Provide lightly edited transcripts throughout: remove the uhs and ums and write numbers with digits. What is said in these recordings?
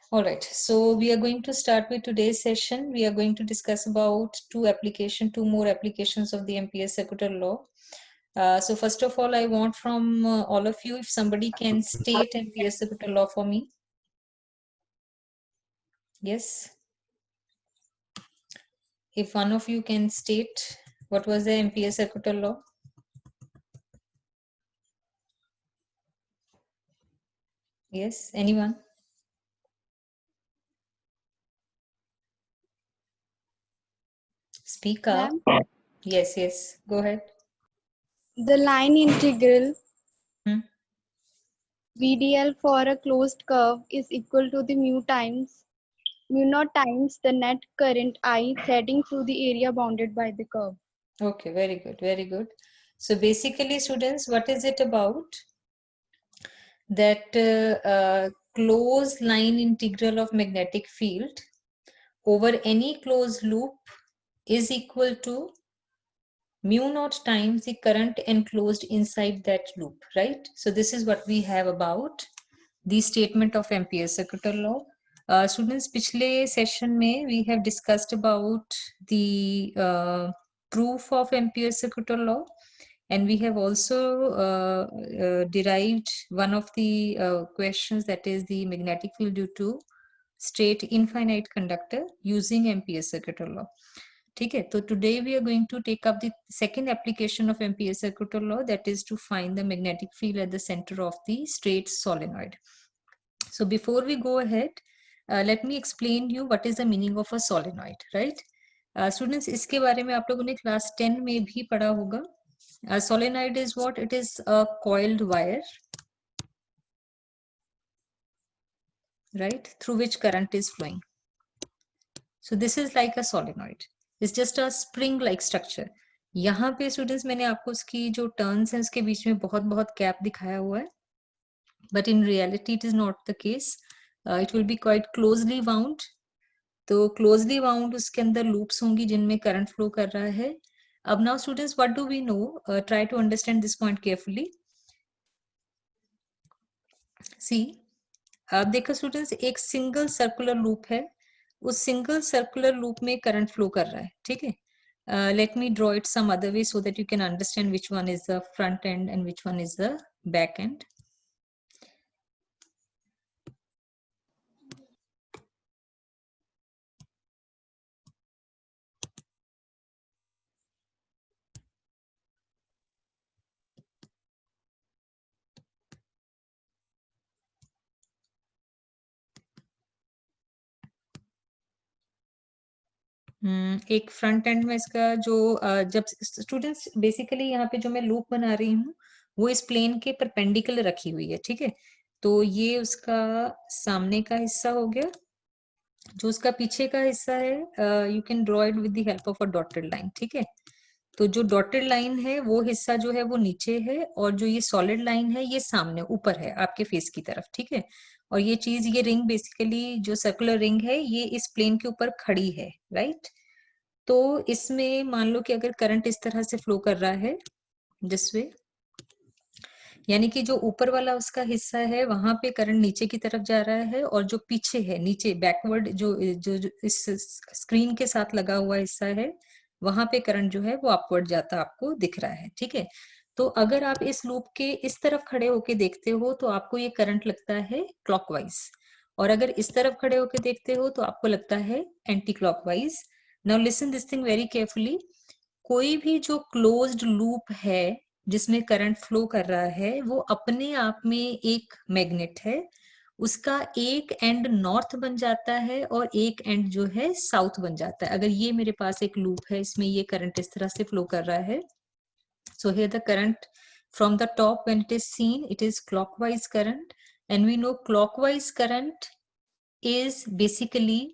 All right, so we are going to start with today's session. We are going to discuss about two more applications of the MPS circular law. So first of all, I want from all of you, if somebody can state MPS circular law for me. Yes. If one of you can state what was the MPS circular law. Yes, anyone? Speak up. Yes, go ahead. The line integral Hmm. VDL for a closed curve is equal to the mu naught times the net current I threading through the area bounded by the curve. Okay, very good, very good. So basically, students, what is it about? That closed line integral of magnetic field over any closed loop is equal to mu naught times the current enclosed inside that loop, right? So this is what we have about the statement of Ampere's circular law. Students, पिछले session में we have discussed about the proof of Ampere's circular law, and we have also derived one of the questions, that is the magnetic field due to straight infinite conductor using Ampere's circular law. ठीक है, तो today we are going to take up the second application of Ampere's circular law, that is to find the magnetic field at the center of the straight solenoid. So before we go ahead, let me explain you what is the meaning of a solenoid, right? Students, इसके बारे में आप लोगों ने class 10 में भी पढ़ा होगा. A solenoid is what? It is a coiled wire, right, through which current is flowing. So this is like a solenoid. It's just a spring-like structure. यहाँ पे students मैंने आपको उसकी जो turns हैं उसके बीच में बहुत gap दिखाया हुआ है. But in reality it is not the case. It will be quite closely wound. तो closely wound उसके अंदर loops होंगी जिनमें current flow कर रहा है. अब now students, what do we know? Try to understand this point carefully. See, अब देखो स्टूडेंट्स, एक सिंगल सर्कुलर लूप है, उस सिंगल सर्कुलर लूप में करंट फ्लो कर रहा है, ठीक है. Let me draw it some other way so that you can understand which one is the front end and which one is the back end. एक front end में इसका जो जब स्टूडेंट्स बेसिकली यहाँ पे जो मैं लूप बना रही हूँ वो इस प्लेन के परपेंडिकुलर रखी हुई है, ठीक है. तो ये उसका सामने का हिस्सा हो गया. जो उसका पीछे का हिस्सा है, you can draw it with the help of a dotted line, ठीक है. तो जो डॉटेड लाइन है वो हिस्सा जो है वो नीचे है, और जो ये सॉलिड लाइन है ये सामने ऊपर है आपके फेस की तरफ, ठीक है. और ये चीज, ये रिंग बेसिकली जो सर्कुलर रिंग है ये इस प्लेन के ऊपर खड़ी है, राइट. तो इसमें मान लो कि अगर करंट इस तरह से फ्लो कर रहा है दिस वे, यानी कि जो ऊपर वाला उसका हिस्सा है वहां पे करंट नीचे की तरफ जा रहा है, और जो पीछे है नीचे बैकवर्ड जो इस स्क्रीन के साथ लगा हुआ हिस्सा है वहां पे करंट जो है वो अपवर्ड जाता आपको दिख रहा है, ठीक है. तो अगर आप इस लूप के इस तरफ खड़े होके देखते हो तो आपको ये करंट लगता है क्लॉकवाइज, और अगर इस तरफ खड़े होके देखते हो तो आपको लगता है anti clockwise. Now listen this thing very carefully. कोई भी जो क्लोज्ड लूप है जिसमें करंट फ्लो कर रहा है वो अपने आप में एक मैग्नेट है. उसका एक एंड नॉर्थ बन जाता है और एक एंड जो है साउथ बन जाता है. अगर ये मेरे पास एक लूप है, इसमें ये करंट इस तरह से फ्लो कर रहा है, so here the current from the top, when it is seen, it is clockwise current, and we know clockwise current is basically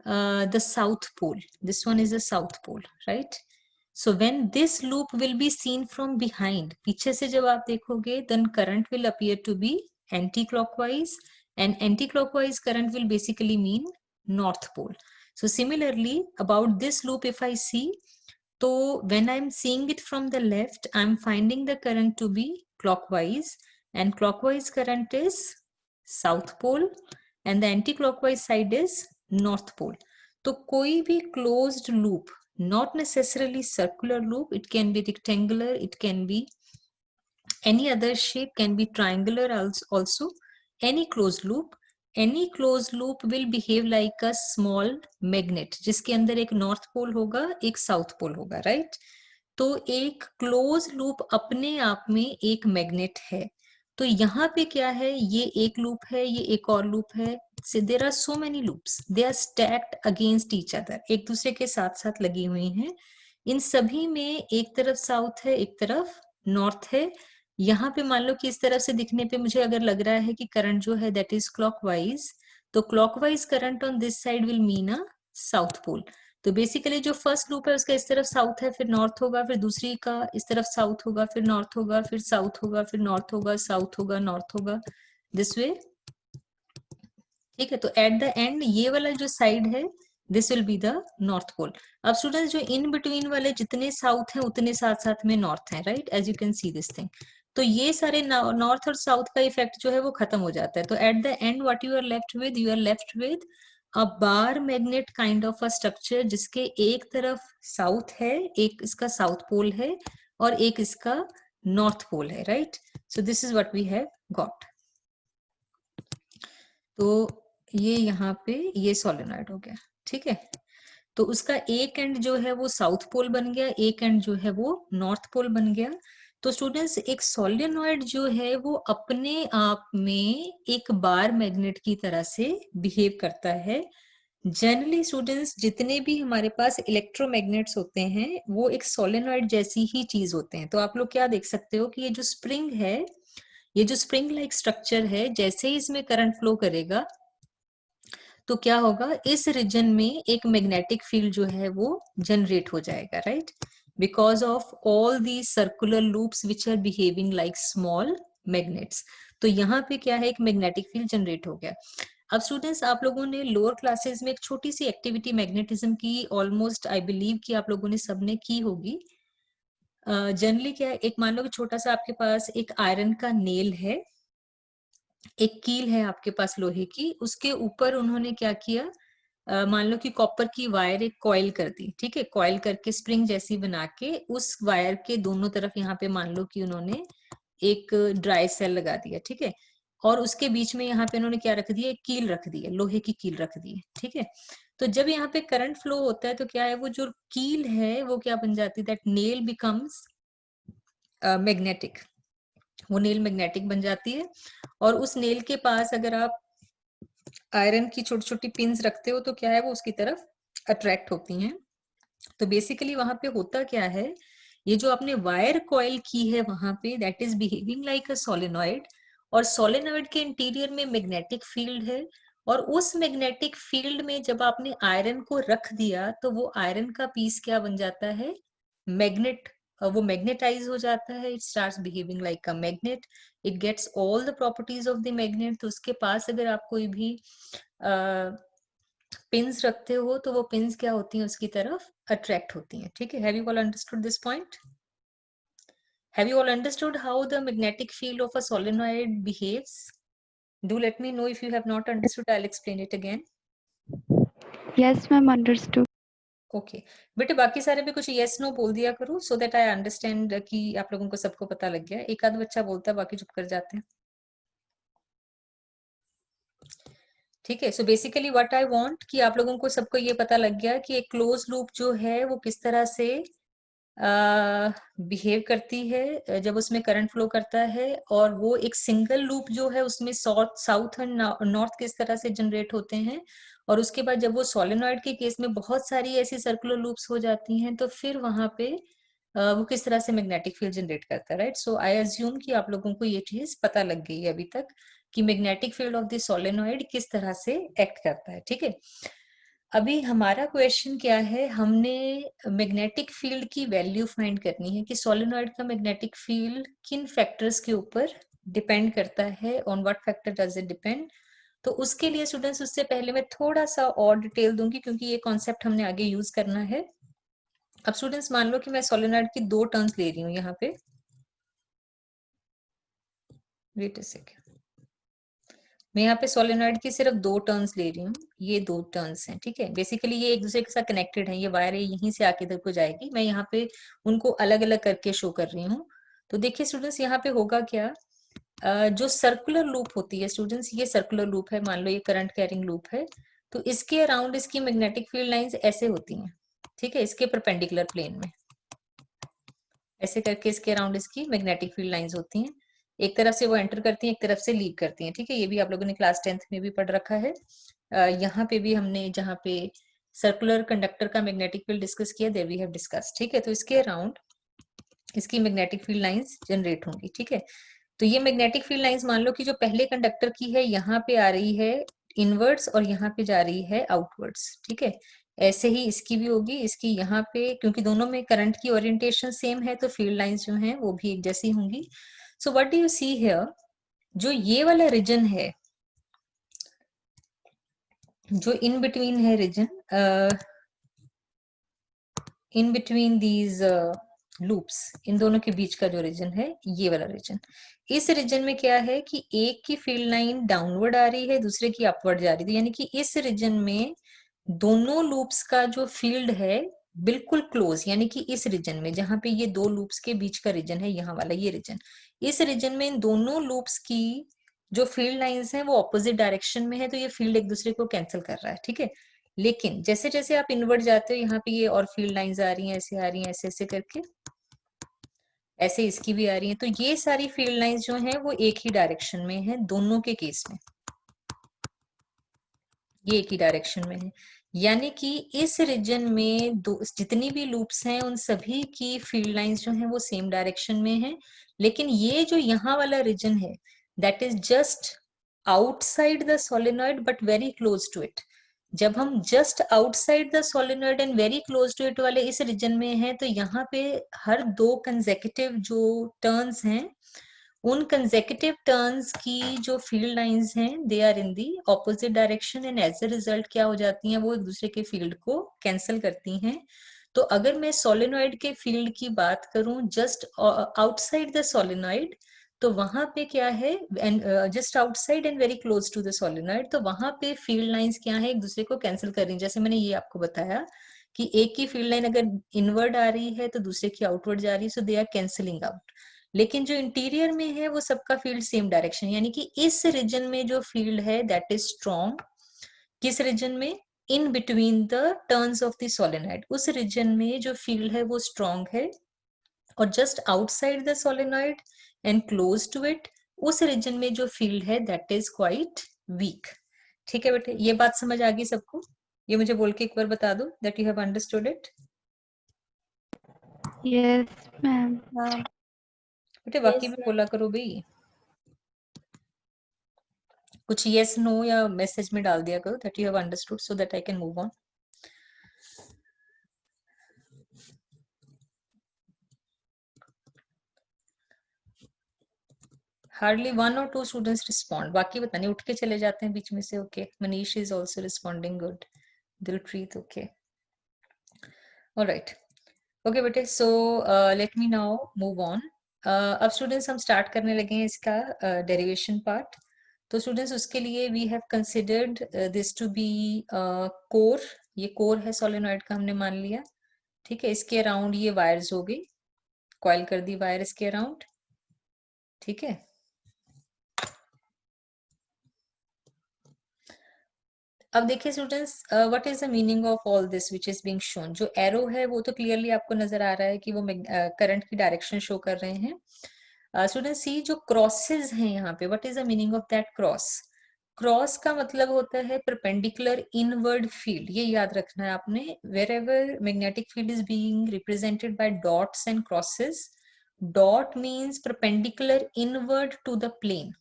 the south pole. This one is the south pole, right? So when this loop will be seen from behind, पीछे से जब आप देखोगे, then current will appear to be anti-clockwise, and anti-clockwise current will basically mean north pole. So similarly about this loop, if I see, so when I'm seeing it from the left, I'm finding the current to be clockwise, and clockwise current is south pole, and the anti-clockwise side is north pole. तो कोई भी closed loop, not necessarily circular loop, it can be rectangular, it can be any other shape, can be triangular also. Any closed loop will behave like a small magnet, जिसके अंदर एक north pole होगा, एक south pole होगा, right? तो एक closed loop अपने आप में एक magnet है. तो यहाँ पे क्या है, ये एक लूप है, ये एक और लूप है. There are so many loops, they are stacked against each other, एक दूसरे के साथ साथ लगी हुई हैं. इन सभी में एक तरफ साउथ है, एक तरफ नॉर्थ है. यहाँ पे मान लो कि इस तरफ से दिखने पे मुझे अगर लग रहा है कि करंट जो है दैट इज क्लॉकवाइज, तो clockwise current on this side will mean a south pole. तो बेसिकली जो फर्स्ट लूप है उसका इस तरफ साउथ है, फिर नॉर्थ होगा, फिर दूसरी का इस तरफ साउथ होगा, फिर नॉर्थ होगा, फिर साउथ होगा, फिर नॉर्थ होगा, साउथ होगा, नॉर्थ होगा, दिस वे. ठीक है, तो एट द एंड ये वाला जो साइड है this will be the north pole. अब स्टूडेंट्स जो इन बिटवीन वाले जितने साउथ हैं उतने साथ साथ में नॉर्थ हैं, right, as you can see this thing. तो ये सारे नॉर्थ और साउथ का इफेक्ट जो है वो खत्म हो जाता है. तो at the end what you are left with a bar magnet kind of a structure, जिसके एक तरफ साउथ है, एक इसका साउथ पोल है और एक इसका नॉर्थ पोल है, right. So this is what we have got. तो ये यहाँ पे ये सोलेनॉइड हो गया, ठीक है. तो उसका एक एंड जो है वो साउथ पोल बन गया, एक एंड जो है वो नॉर्थ पोल बन गया. तो स्टूडेंट्स एक सोलेनॉइड जो है वो अपने आप में एक बार मैग्नेट की तरह से बिहेव करता है. जनरली स्टूडेंट्स जितने भी हमारे पास इलेक्ट्रोमैग्नेट्स होते हैं वो एक सोलेनॉइड जैसी ही चीज होते हैं. तो आप लोग क्या देख सकते हो कि ये जो स्प्रिंग है, ये जो स्प्रिंग लाइक स्ट्रक्चर है, जैसे ही इसमें करंट फ्लो करेगा तो क्या होगा, इस रीजन में एक मैग्नेटिक फील्ड जो है वो जनरेट हो जाएगा, right, because of all the circular loops which are behaving like small magnets. तो यहाँ पे क्या है, एक मैग्नेटिक फील्ड जनरेट हो गया. अब स्टूडेंट्स आप लोगों ने लोअर क्लासेस में एक छोटी सी एक्टिविटी मैग्नेटिज्म की ऑलमोस्ट आई बिलीव कि आप लोगों ने सबने की होगी. जनरली क्या है, एक मान लो कि छोटा सा आपके पास एक आयरन का नेल है, एक कील है आपके पास लोहे की, उसके ऊपर उन्होंने क्या किया, मान लो कि कॉपर की वायर एक कॉइल कर दी, ठीक है, कॉइल करके स्प्रिंग जैसी बना के उस वायर के दोनों तरफ यहाँ पे मान लो कि उन्होंने एक ड्राई सेल लगा दिया, ठीक है, और उसके बीच में यहाँ पे उन्होंने क्या रख दिया, एक कील रख दी है, लोहे की कील रख दी है, ठीक है. तो जब यहाँ पे करंट फ्लो होता है तो क्या है, वो जो कील है वो क्या बन जाती है, दैट नेल बिकम्स मैग्नेटिक, वो नेल मैग्नेटिक बन जाती है. और उस नेल के पास अगर आप आयरन की छोटी छोटी पिन्स रखते हो तो क्या है, वो उसकी तरफ अट्रैक्ट होती हैं. तो बेसिकली वहां पे होता क्या है, ये जो आपने वायर कॉइल की है वहां पे that is behaving like a solenoid, और सोलेनॉइड के इंटीरियर में मैग्नेटिक फील्ड है. और उस मैग्नेटिक फील्ड में जब आपने आयरन को रख दिया तो वो आयरन का पीस क्या बन जाता है, मैग्नेट, वो मैग्नेटाइज हो जाता है, it starts behaving like a magnet, it gets all the properties of the magnet. तो उसके पास अगर आप कोई भी पिंस रखते हो तो वो पिंस क्या होती हैं, उसकी तरफ अट्रैक्ट होती हैं, ठीक है. Have you all understood this point? Have you all understood how the magnetic field of a solenoid behaves? Do let me know if you have not understood, I will explain it again. Yes, ma'am, understood. Okay बेटे, बाकी सारे भी कुछ yes no बोल दिया करो so that I understand कि आप लोगों को सबको पता लग गया. एक आध बच्चा बोलता है, बाकी चुप कर जाते हैं, ठीक है. So basically what I want कि आप लोगों को सबको ये पता लग गया कि एक क्लोज लूप जो है वो किस तरह से बिहेव करती है जब उसमें करंट फ्लो करता है, और वो एक सिंगल लूप जो है उसमें साउथ एंड नॉर्थ किस तरह से जनरेट होते हैं. और उसके बाद जब वो सोलेनॉइड के केस में बहुत सारी ऐसी सर्कुलर लूप्स हो जाती हैं तो फिर वहां पे वो किस तरह से मैग्नेटिक फील्ड जनरेट करता है, राइट. सो आई अज्यूम कि आप लोगों को ये चीज पता लग गई है अभी तक कि magnetic field of the solenoid किस तरह से एक्ट करता है, ठीक है. अभी हमारा क्वेश्चन क्या है, हमने मैग्नेटिक फील्ड की वैल्यू फाइंड करनी है कि सोलेनॉइड का मैग्नेटिक फील्ड किन फैक्टर्स के ऊपर डिपेंड करता है, on what factor does it depend. तो उसके लिए स्टूडेंट्स उससे पहले मैं थोड़ा सा और डिटेल दूंगी क्योंकि ये कॉन्सेप्ट हमने आगे यूज करना है. अब स्टूडेंट्स मान लो कि मैं सोलेनॉइड की दो टर्म्स ले रही हूँ यहाँ पे, वेट अ सेकेंड. मैं यहाँ पे सोलेनॉइड की सिर्फ 2 टर्न्स ले रही हूँ, ये 2 टर्न्स हैं, ठीक है। बेसिकली ये एक दूसरे के साथ कनेक्टेड है, ये वायर है यहीं से आके इधर को जाएगी, मैं यहाँ पे उनको अलग अलग करके शो कर रही हूँ। तो देखिए स्टूडेंट्स यहाँ पे होगा क्या, जो सर्कुलर लूप होती है स्टूडेंट्स, ये सर्कुलर लूप है, मान लो ये करंट कैरिंग लूप है, तो इसके अराउंड इसकी मैग्नेटिक फील्ड लाइंस ऐसे होती हैं, ठीक है, इसके परपेंडिकुलर प्लेन में ऐसे करके इसके अराउंड इसकी मैग्नेटिक फील्ड लाइंस होती हैं। एक तरफ से वो एंटर करती हैं, एक तरफ से लीव करती हैं, ठीक है। ये भी आप लोगों ने क्लास 10th में भी पढ़ रखा है। यहाँ पे भी हमने जहाँ पे सर्कुलर कंडक्टर का मैग्नेटिक फील्ड डिस्कस किया, देयर वी हैव डिस्कस, ठीक है। तो इसके अराउंड इसकी मैग्नेटिक फील्ड लाइंस जनरेट होंगी, ठीक है। तो ये मैग्नेटिक फील्ड लाइंस मान लो कि जो पहले कंडक्टर की है यहाँ पे आ रही है इनवर्ड्स और यहाँ पे जा रही है आउटवर्ड्स, ठीक है। ऐसे ही इसकी भी होगी, इसकी यहाँ पे क्योंकि दोनों में करंट की ओरिएंटेशन सेम है तो फील्ड लाइंस जो हैं वो भी एक जैसी होंगी। So what do you see here, जो ये वाला रीजन है, जो इन बिटवीन है reason, in between these loops, इन दोनों के बीच का जो रीजन है ये वाला रीजन, इस रीजन में क्या है कि एक की फील्ड लाइन डाउनवर्ड आ रही है, दूसरे की अपवर्ड जा रही है, यानी कि इस रीजन में दोनों लूप्स का जो फील्ड है बिल्कुल क्लोज, यानी कि इस रीजन में जहां पे ये दो लूप्स के बीच का रीजन है, यहाँ वाला ये रीजन, इस रीजन में इन दोनों लूप्स की जो फील्ड लाइंस हैं वो ऑपोजिट डायरेक्शन में है, तो ये फील्ड एक दूसरे को कैंसिल कर रहा है, ठीक है। लेकिन जैसे जैसे आप इनवर्ट जाते हो यहाँ पे ये और फील्ड लाइंस आ रही हैं, ऐसे आ रही हैं, ऐसे ऐसे करके, ऐसे इसकी भी आ रही है, तो ये सारी फील्ड लाइंस जो हैं वो एक ही डायरेक्शन में है दोनों के केस में, ये एक ही डायरेक्शन में है। यानी कि इस रीजन में दो जितनी भी लूप्स हैं उन सभी की फील्ड लाइंस जो हैं वो सेम डायरेक्शन में है। लेकिन ये जो यहाँ वाला रीजन है that is just outside the solenoid but very close to it. जब हम just outside the solenoid and very close to it वाले इस रीजन में है, तो यहाँ पे हर दो कंसेक्यूटिव जो टर्न्स हैं उन कंसेक्यूटिव टर्न्स की जो फील्ड लाइंस हैं they are in the opposite direction and as a result क्या हो जाती हैं, वो एक दूसरे के फील्ड को कैंसिल करती हैं। तो अगर मैं सोलेनॉइड के फील्ड की बात करूं जस्ट आउटसाइड द सोलेनॉइड, तो वहां पे क्या है, and just outside and very close to the solenoid, तो वहां पे फील्ड लाइंस क्या है, एक दूसरे को कैंसिल कर रही हैं। जैसे मैंने ये आपको बताया कि एक की फील्ड लाइन अगर इनवर्ड आ रही है तो दूसरे की आउटवर्ड जा रही है, सो दे आर कैंसिलिंग आउट। लेकिन जो इंटीरियर में है वो सबका फील्ड सेम डायरेक्शन, यानी कि इस रीजन में जो फील्ड है दैट इज स्ट्रॉन्ग, किस रीजन में, in between the turns of the solenoid, उस रीजन में जो फील्ड है वो स्ट्रॉन्ग है। और just outside the solenoid and close to it, उस रीजन में जो फील्ड है दैट इज क्वाइट वीक। ठीक है बेटे, ये बात समझ आ गई सबको? ये मुझे बोल के एक बार बता दो that you have understood it. Yes, ma'am. बेटे बाकी भी बोला करो भाई, कुछ यस नो या मैसेज में डाल दिया करो that you have understood so that I can move on. Hardly 1 or 2 students respond, बाकी पता नहीं उठ के चले जाते हैं बीच में से। Okay, Manish is also responding, good. Dilpreet, okay, alright, okay बेटे। So let me now move on. अब स्टूडेंट्स हम स्टार्ट करने लगे हैं इसका डेरिवेशन पार्ट। तो स्टूडेंट्स उसके लिए we have considered this to be core, ये कोर है सोलेनॉइड का, हमने मान लिया, ठीक है। इसके अराउंड ये वायर्स हो गई, कॉइल कर दी वायर इसके अराउंड, ठीक है। अब देखिए students, what is the meaning of all this which is being shown. जो एरो है वो तो क्लियरली आपको नजर आ रहा है कि वो करंट की डायरेक्शन शो कर रहे हैं। स्टूडेंट्स सी जो क्रॉसेस हैं यहाँ पे, what is the meaning of that cross. Cross का मतलब होता है परपेंडिकुलर इनवर्ड फील्ड, ये याद रखना है आपने। Wherever magnetic field is being represented by dots and crosses, dot means perpendicular inward to the plane.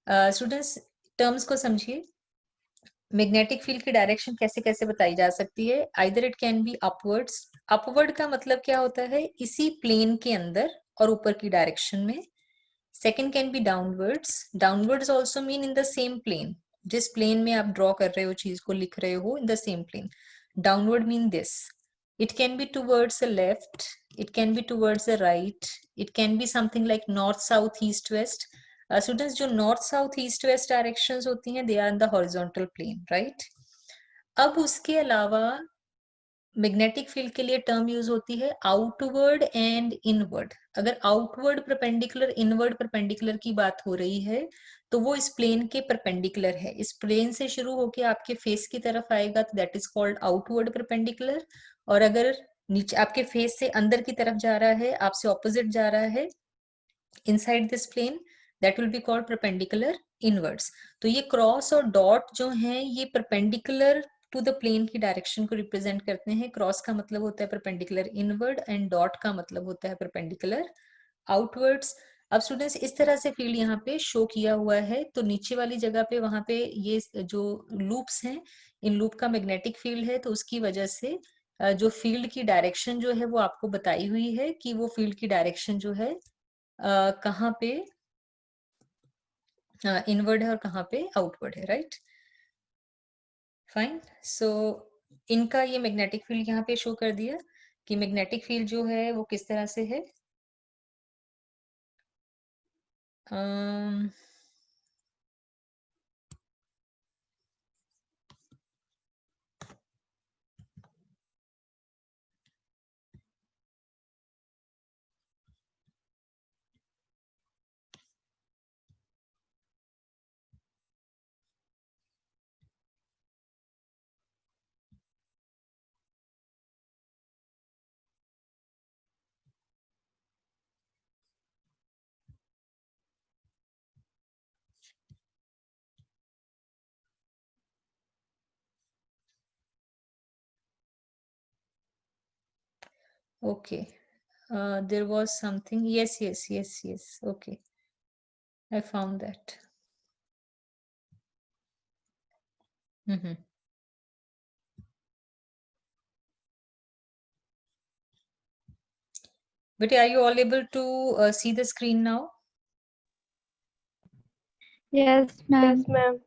Students terms को समझिए, मैग्नेटिक फील्ड की डायरेक्शन कैसे कैसे बताई जा सकती है। Either it can B upwards, upward का मतलब क्या होता है, इसी प्लेन के अंदर और ऊपर की डायरेक्शन में। Second can be downwards, downwards also mean in the same plane, जिस प्लेन में आप ड्रॉ कर रहे हो चीज को, लिख रहे हो, in the same plane, downward mean this. It can be towards the left, it can be towards the right, it can be something like north south east west. Students जो नॉर्थ साउथ ईस्ट वेस्ट directions होती हैं they are in the horizontal plane, right. अब उसके अलावा magnetic field के लिए टर्म यूज होती है आउटवर्ड एंड इनवर्ड। अगर आउटवर्ड परपेंडिकुलर इनवर्ड परपेंडिकुलर की बात हो रही है तो वो इस प्लेन के परपेंडिकुलर है। इस प्लेन से शुरू होके आपके फेस की तरफ आएगा तो that is called outward perpendicular, और अगर नीचे आपके फेस से अंदर की तरफ जा रहा है, आपसे ऑपोजिट जा रहा है inside this plane, that will be called perpendicular inwards. तो ये क्रॉस और डॉट जो हैं ये परपेंडिकुलर टू द प्लेन की डायरेक्शन को रिप्रेजेंट करते हैं। क्रॉस का मतलब होता है परपेंडिकुलर इनवर्ड एंड डॉट का मतलब होता है परपेंडिकुलर आउटवर्ड्स। अब स्टूडेंट्स इस तरह से फील्ड यहाँ पे शो किया हुआ है, तो नीचे वाली जगह पे वहां पे ये जो लूप्स हैं, इन लूप का मैग्नेटिक फील्ड है, तो उसकी वजह से जो फील्ड की डायरेक्शन जो है वो आपको बताई हुई है कि वो फील्ड की डायरेक्शन जो है कहाँ पे इनवर्ड है और कहाँ पे आउटवर्ड है, राइट। फाइन, सो इनका ये मैग्नेटिक फील्ड यहाँ पे शो कर दिया कि मैग्नेटिक फील्ड जो है वो किस तरह से है। Okay, there was something. Yes, yes, yes, yes. Okay, I found that. Mm-hmm. But are you all able to see the screen now? Yes, ma'am. Yes, ma'am.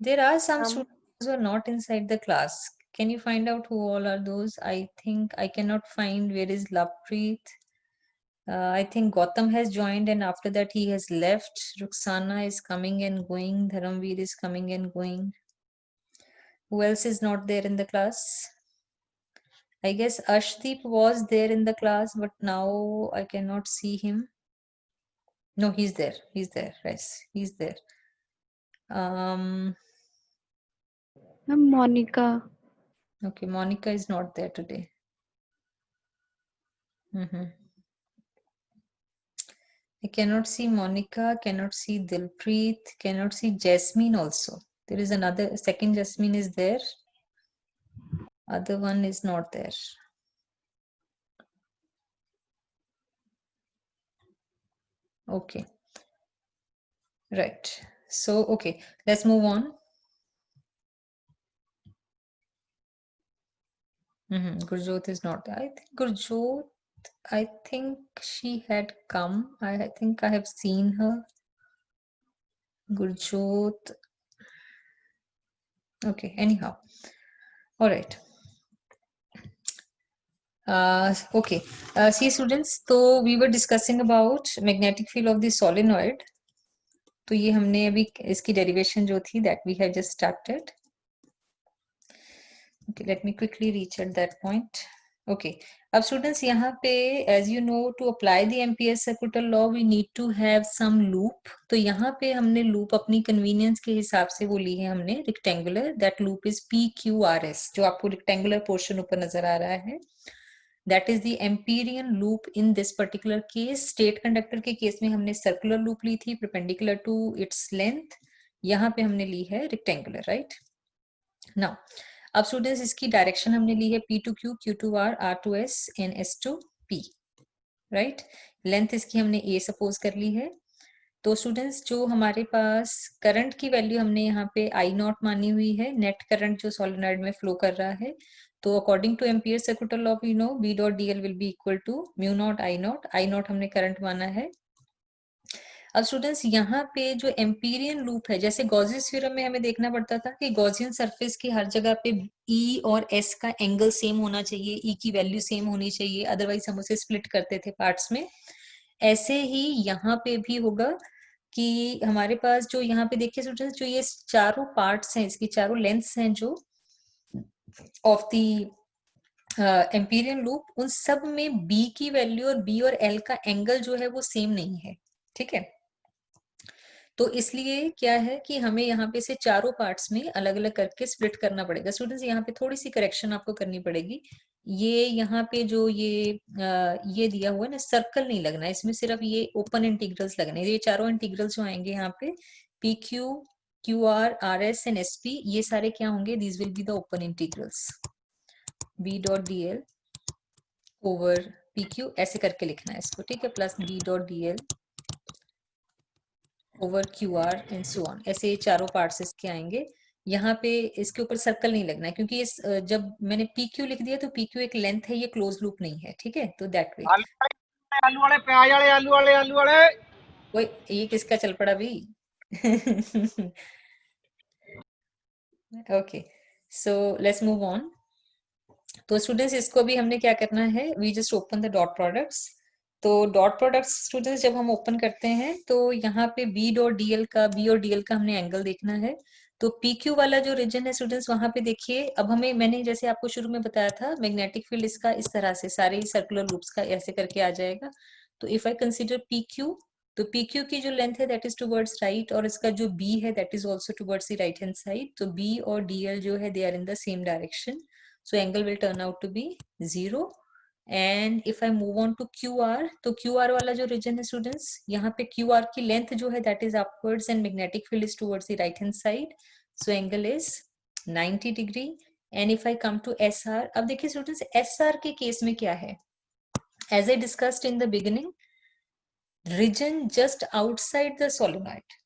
There are some students who are not inside the class. Can you find out who all are those? I think I cannot find where is Lovepreet. I think Gautam has joined and after that he has left. Ruxana is coming and going. Dharamveer is coming and going. Who else is not there in the class? I guess Ashdeep was there in the class, but now I cannot see him. No, he's there. He's there. Yes, he's there. Ma'am, Monica. Okay, Monica is not there today. I cannot see Monica, cannot see Dilpreet, cannot see Jasmine also. There is another, second Jasmine is there. Other one is not there. Okay. Right. So, okay, let's move on. Gurjot is not there. I think Gurjot, I think she had come. I think I have seen her. Gurjot. Okay, anyhow. All right. Okay. See students, so we were discussing about magnetic field of the solenoid. तो ये हमने अभी इसकी derivation जो थी that we have just started. Okay, let me quickly reach at that point. Okay, अब students यहाँ पे as you know to apply the Ampere's circuital law we need to have some loop. तो यहाँ पे हमने loop अपनी convenience के हिसाब से वो ली है हमने rectangular. That loop is PQRS जो आपको rectangular portion ऊपर नजर आ रहा है. That is the Amperian loop in this particular case. State conductor के केस में हमने circular loop ली थी perpendicular to its length. यहाँ पे हमने ली है rectangular, right? Now, अब स्टूडेंट्स इसकी डायरेक्शन हमने ली है P to Q, Q to R, R to S and S to P, right. Length इसकी हमने A सपोज कर ली है। तो स्टूडेंट्स जो हमारे पास करंट की वैल्यू हमने यहाँ पे I नॉट मानी हुई है, नेट करंट जो सोलेनॉइड में फ्लो कर रहा है। तो according to Ampere circular law we know V dot DL will be equal to mu naught I naught हमने करंट माना है। अब स्टूडेंट्स यहाँ पे जो एम्पीरियन लूप है, जैसे गॉसियन थ्योरम में हमें देखना पड़ता था कि गॉसियन सरफेस की हर जगह पे E और S का एंगल सेम होना चाहिए, E की वैल्यू सेम होनी चाहिए, अदरवाइज हम उसे स्प्लिट करते थे पार्ट्स में। ऐसे ही यहाँ पे भी होगा कि हमारे पास जो यहाँ पे देखिए स्टूडेंट्स, जो ये चारों पार्ट्स हैं, इसकी चारों लेंथ्स हैं जो ऑफ द एम्पीरियल लूप, उन सब में बी की वैल्यू और बी और एल का एंगल जो है वो सेम नहीं है, ठीक है। तो इसलिए क्या है कि हमें यहाँ पे से चारों पार्ट्स में अलग अलग करके स्प्लिट करना पड़ेगा। स्टूडेंट्स यहाँ पे थोड़ी सी करेक्शन आपको करनी पड़ेगी। ये यहाँ पे जो ये दिया हुआ है ना, सर्कल नहीं लगना है इसमें, सिर्फ ये ओपन इंटीग्रल्स लगने हैं। ये चारों इंटीग्रल्स जो आएंगे यहाँ पे P Q, Q R, R S and S P, ये सारे क्या होंगे, these will be the open integrals. B dot D L over P Q ऐसे करके लिखना है इसको, ठीक है, plus B dot D L over Q R and so on, ऐसे चारों पार्ट्स इसके आएंगे। यहाँ पे इसके ऊपर सर्कल नहीं लगना है, क्योंकि इस जब मैंने पी क्यू लिख दिया तो पी क्यू एक लेंथ है, ये क्लोज लूप नहीं है, ठीक है, तो दैट वे। आलू वाले, प्याज वाले, आलू वाले, आलू वाले। वो ये किसका चल पड़ा भी। Okay, so let's move on. तो स्टूडेंट्स इसको भी हमने क्या करना है, we just open the dot products. तो डॉट प्रोडक्ट्स स्टूडेंट्स जब हम ओपन करते हैं तो यहाँ पे बी डॉट डीएल का, बी और डीएल का हमने एंगल देखना है। तो पी क्यू वाला जो रीजन है स्टूडेंट्स, वहां पे देखिए, अब हमें, मैंने जैसे आपको शुरू में बताया था, मैग्नेटिक फील्ड इसका इस तरह से सारे सर्कुलर लूप्स का ऐसे करके आ जाएगा। तो if I consider P Q, तो पी क्यू की जो लेंथ है दैट इज टुवर्ड्स राइट, और इसका जो बी है that is also towards the right hand side. तो बी और डीएल जो है they are in the same direction, so angle will turn out to be 0. And if I move on to QR, तो QR वाला जो region है students, यहाँ पे QR की length जो है that is upwards and magnetic field is towards the right hand side, so angle is 90 degree. And if I come to SR, अब देखिए students SR के केस में क्या है, as I discussed in the beginning, region just outside the solenoid,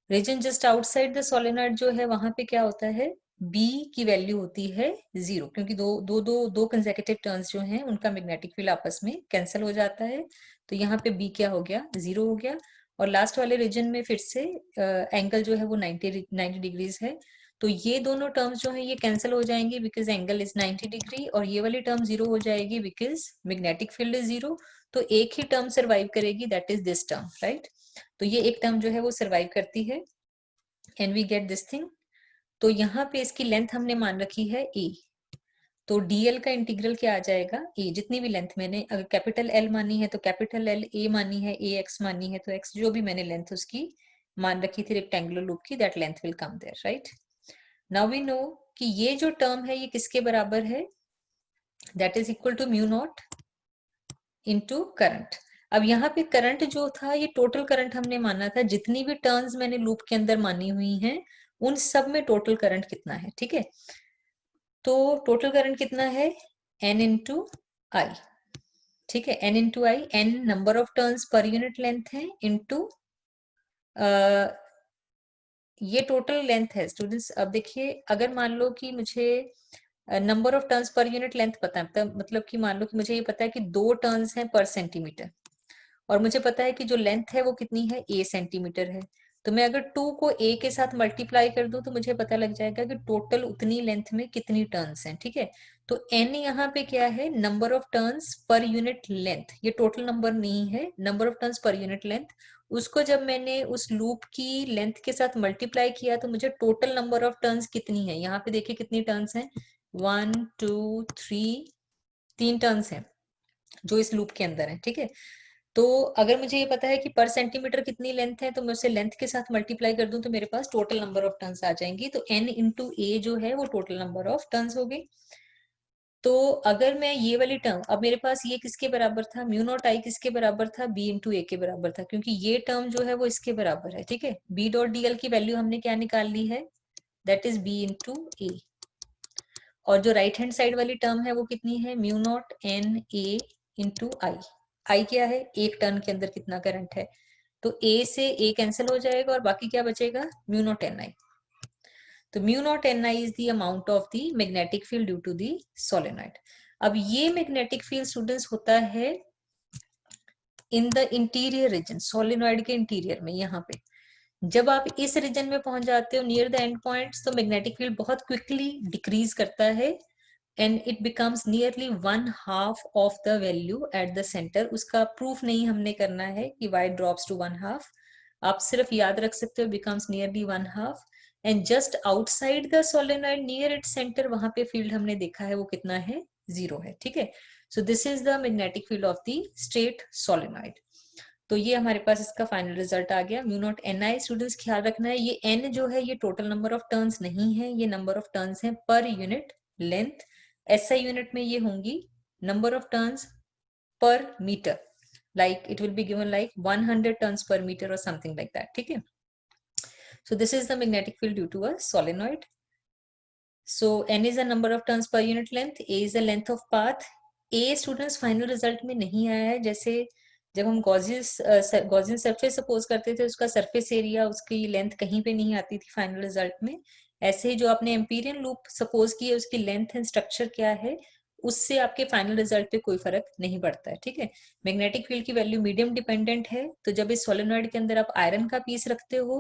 region just outside the solenoid जो है वहां पे क्या होता है, B की वैल्यू होती है 0, क्योंकि दो कंसेक्यूटिव टर्न्स जो हैं उनका मैग्नेटिक फील्ड आपस में कैंसिल हो जाता है। तो यहाँ पे B क्या हो गया, 0 हो गया। और लास्ट वाले रीजन में फिर से एंगल जो है वो 90 डिग्रीज है। तो ये दोनों टर्म्स जो है ये कैंसिल हो जाएंगे बिकॉज एंगल इज 90 डिग्री, और ये वाली टर्म 0 हो जाएगी बिकॉज मैग्नेटिक फील्ड इज 0। तो एक ही टर्म सर्वाइव करेगी, that is this term, right. तो ये एक टर्म जो है वो सर्वाइव करती है and we get this thing. तो यहाँ पे इसकी लेंथ हमने मान रखी है a, तो dl का इंटीग्रल क्या आ जाएगा, a, जितनी भी लेंथ मैंने अगर कैपिटल L मानी है तो कैपिटल L, a मानी है, a x मानी है तो x, जो भी मैंने लेंथ उसकी मान रखी थी रेक्टेंगुलर लूप की, that length will come there, right. Now we know कि ये जो टर्म है ये किसके बराबर है, that is equal to mu naught into current. अब यहाँ पे करंट जो था ये टोटल करंट हमने माना था, जितनी भी टर्न्स मैंने लूप के अंदर मानी हुई हैं उन सब में टोटल करंट कितना है, ठीक है। तो टोटल करंट कितना है, n इंटू आई, ठीक है, n into I, n number of turns per unit length है इंटू ये टोटल लेंथ है स्टूडेंट्स। अब देखिए अगर मान लो कि मुझे number of turns per unit length पता है, मतलब कि मान लो कि मुझे ये पता है कि 2 टर्न्स हैं पर सेंटीमीटर, और मुझे पता है कि जो लेंथ है वो कितनी है, a सेंटीमीटर है। तो मैं अगर 2 को a के साथ मल्टीप्लाई कर दूं तो मुझे पता लग जाएगा कि टोटल उतनी लेंथ में कितनी टर्न्स हैं, ठीक है। तो n यहाँ पे क्या है, number of turns per unit length, ये टोटल नंबर नहीं है, number of turns per unit length. उसको जब मैंने उस लूप की लेंथ के साथ मल्टीप्लाई किया तो मुझे टोटल नंबर ऑफ टर्न्स कितनी है, यहाँ पे देखिए कितनी टर्न्स हैं, 1 2 3, 3 टर्न्स हैं जो इस लूप के अंदर है, ठीक है। तो अगर मुझे ये पता है कि पर सेंटीमीटर कितनी लेंथ है तो मैं उसे लेंथ के साथ मल्टीप्लाई कर दूं तो मेरे पास टोटल नंबर ऑफ टर्न्स आ जाएंगी। तो n इंटू ए जो है वो टोटल नंबर ऑफ टर्न्स हो गई। तो अगर मैं ये वाली टर्म, अब मेरे पास ये किसके बराबर था, म्यू नॉट आई किसके बराबर था, b इंटू ए के बराबर था, क्योंकि ये टर्म जो है वो इसके बराबर है, ठीक है। b डॉट डीएल की वैल्यू हमने क्या निकाल ली है, that is b into A. और जो राइट हैंड साइड वाली टर्म है वो कितनी है, mu naught N A into I. I क्या है, एक टर्न के अंदर कितना करंट है, तो a से a कैंसिल हो जाएगा और बाकी क्या बचेगा, म्यू नॉट एन आई। तो mu naught N I is the amount of the magnetic field due to the solenoid. अब ये मैग्नेटिक फील्ड स्टूडेंट्स होता है in the interior region, solenoid के इंटीरियर में। यहाँ पे जब आप इस रीजन में पहुंच जाते हो नियर द एंड पॉइंट्स, तो मैग्नेटिक फील्ड बहुत क्विकली डिक्रीज करता है and it becomes nearly 1/2 of the value at the center. उसका proof नहीं हमने करना है कि y drops to 1/2. आप सिर्फ याद रख सकते हो becomes nearly 1/2, and just outside the solenoid near its center वहां पे field हमने देखा है वो कितना है, 0 है, ठीक है. So this is the magnetic field of the straight solenoid. तो ये हमारे पास इसका फाइनल रिजल्ट आ गया. म्यू नॉट एन आई. स्टूडेंट्स ख्याल रखना है, ये n जो है ये टोटल नंबर ऑफ टर्न्स नहीं है, ये नंबर ऑफ टर्न्स है per unit length. SI unit में ये होंगी number of turns per metre, like it will be given like 100 turns per metre और समथिंग लाइक दैट, ठीक है. So this is the magnetic field due to a solenoid. So n is the number of turns per unit length, a is the length of path. A students final result में नहीं आया है. जैसे जब हम Gaussian surface suppose करते थे उसका सरफेस एरिया उसकी लेंथ कहीं पे नहीं आती थी फाइनल रिजल्ट में, ऐसे ही जो आपने एम्पीरियन लूप सपोज की है उसकी लेंथ एंड स्ट्रक्चर क्या है उससे आपके फाइनल रिजल्ट पे कोई फर्क नहीं पड़ता है, ठीक है. मैग्नेटिक फील्ड की वैल्यू मीडियम डिपेंडेंट है. तो जब इस सोलेनॉइड के अंदर आप आयरन का पीस रखते हो,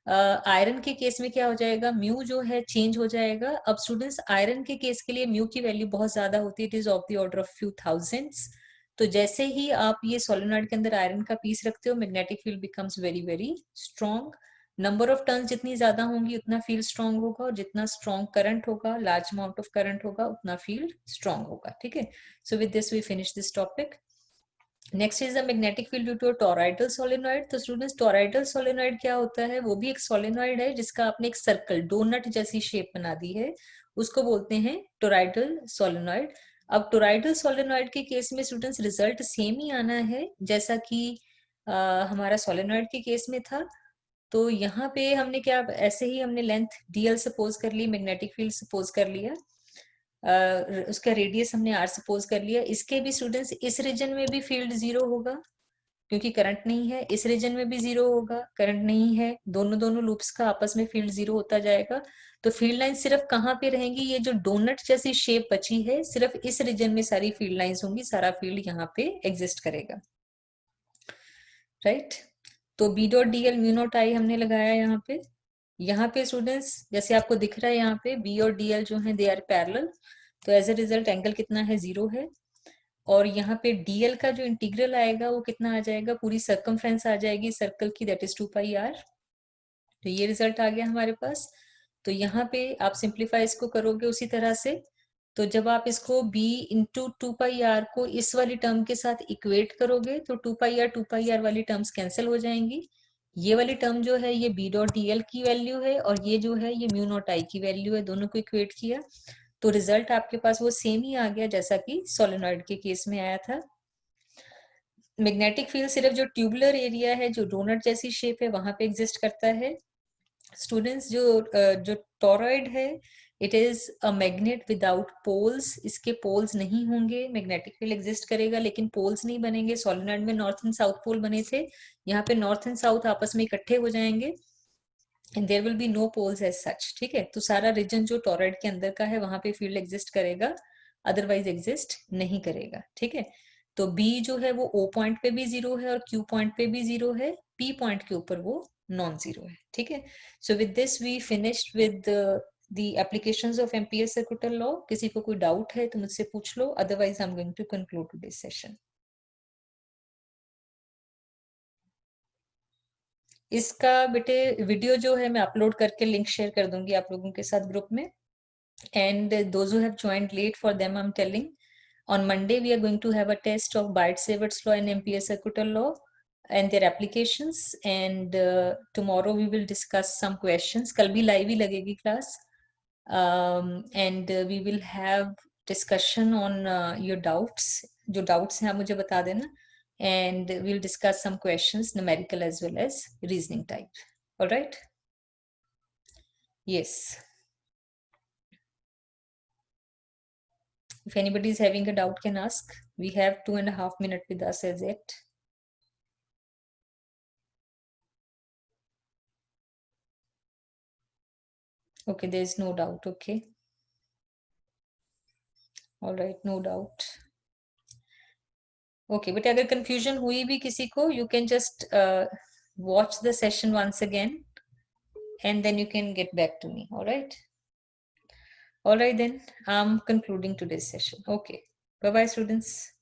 आयरन के केस में क्या हो जाएगा, म्यू जो है चेंज हो जाएगा. अब स्टूडेंट्स आयरन के केस के लिए म्यू की वैल्यू बहुत ज्यादा होती है, it is of the order of few thousands. तो जैसे ही आप ये सोलेनॉइड के अंदर आयरन का पीस रखते हो magnetic field becomes very very strong. Number of turns जितनी ज्यादा होंगी उतना फील्ड स्ट्रॉन्ग होगा, और जितना स्ट्रॉन्ग करंट होगा, लार्ज अमाउंट ऑफ करंट होगा, उतना फील्ड स्ट्रॉन्ग होगा, ठीक है. So with this we finish this topic. Next is the magnetic field due to toroidal solenoid. तो स्टूडेंट्स टोरॉइडल सोलेनॉइड क्या होता है, वो भी एक सोलेनॉइड है जिसका आपने एक सर्कल डोनट जैसी शेप बना दी है, उसको बोलते हैं टोरॉइडल सोलेनॉइड. अब टोरॉइडल सोलेनॉइड के केस में स्टूडेंट्स रिजल्ट सेम ही आना है जैसा कि हमारा सोलेनॉइड के केस में था. तो यहाँ पे हमने क्या, ऐसे ही हमने लेंथ dl सपोज कर ली, मैग्नेटिक फील्ड सपोज कर लिया, उसका रेडियस हमने r सपोज कर लिया. इसके भी स्टूडेंट्स इस रीजन में भी फील्ड 0 होगा क्योंकि करंट नहीं है, इस रीजन में भी 0 होगा, करंट नहीं है, दोनों लूप्स का आपस में फील्ड 0 होता जाएगा. तो फील्ड लाइन सिर्फ कहाँ पे रहेंगी, ये जो डोनट जैसी शेप बची है सिर्फ इस रीजन में सारी फील्ड लाइंस होंगी, सारा फील्ड यहाँ पे एग्जिस्ट करेगा, राइट. तो B dot D L mu naught I हमने लगाया यहाँ पे स्टूडेंट्स जैसे आपको दिख रहा है यहाँ पे बी और डी एल जो है दे आर पैरेलल. तो एज ए रिजल्ट एंगल कितना है, 0 है. और यहाँ पे dl का जो इंटीग्रल आएगा वो कितना आ जाएगा, पूरी सर्कमफ्रेंस आ जाएगी सर्कल की, दैट इज 2πr. तो ये रिजल्ट आ गया हमारे पास. तो यहाँ पे आप सिंप्लीफाई इसको करोगे उसी तरह से. तो जब आप इसको b इंटू 2πr को इस वाली टर्म के साथ इक्वेट करोगे तो 2πr वाली टर्म्स कैंसिल हो जाएंगी. ये वाली टर्म जो है ये b डॉट डी एल की वैल्यू है और ये जो है ये म्यू नॉट आई की वैल्यू है, दोनों को इक्वेट किया तो रिजल्ट आपके पास वो सेम ही आ गया जैसा कि सोलेनॉइड के केस में आया था. मैग्नेटिक फील्ड सिर्फ जो ट्यूबुलर एरिया है जो डोनट जैसी शेप है वहां पे एग्जिस्ट करता है. स्टूडेंट्स जो टोरॉइड है it is a magnet without poles, इसके पोल्स नहीं होंगे, मैग्नेटिक फील्ड एग्जिस्ट करेगा लेकिन पोल्स नहीं बनेंगे. सोलेनॉइड में नॉर्थ एंड साउथ पोल बने थे, यहाँ पे नॉर्थ एंड साउथ आपस में इकट्ठे हो जाएंगे and there will be no poles as such, ठीक है. तो सारा रीजन जो टोरॉइड के अंदर का है वहां पे फील्ड एग्जिस्ट करेगा, अदरवाइज एग्जिस्ट नहीं करेगा, ठीक है. तो B जो है वो O पॉइंट पे भी 0 है और Q पॉइंट पे भी 0 है, P पॉइंट के ऊपर वो नॉन 0 है, ठीक है. So with this we finished with the applications of Ampere circuital law. किसी को कोई डाउट है तो मुझसे पूछ लो, otherwise I am going to conclude today's session. इसका बेटे वीडियो जो है मैं अपलोड करके लिंक शेयर कर दूंगी आप लोगों के साथ ग्रुप में. And those who have joined late for them I am telling on Monday we are going to have a test of Biot-Savart's law and Ampere circuital law and their applications, and tomorrow we will discuss some questions. कल भी live ही लगेगी class, and we will have discussion on your doubts. जो doubts हैं आप मुझे बता देना, and we'll discuss some questions, numerical as well as reasoning type. All right? Yes. If anybody is having a doubt, can ask. We have 2.5 minutes with us as yet. Okay, there is no doubt. Okay. All right, no doubt. Okay, but अगर confusion हुई भी किसी को, you can just watch the session once again, and then you can get back to me. All right. All right then, I'm concluding today's session. Okay. Bye-bye, students.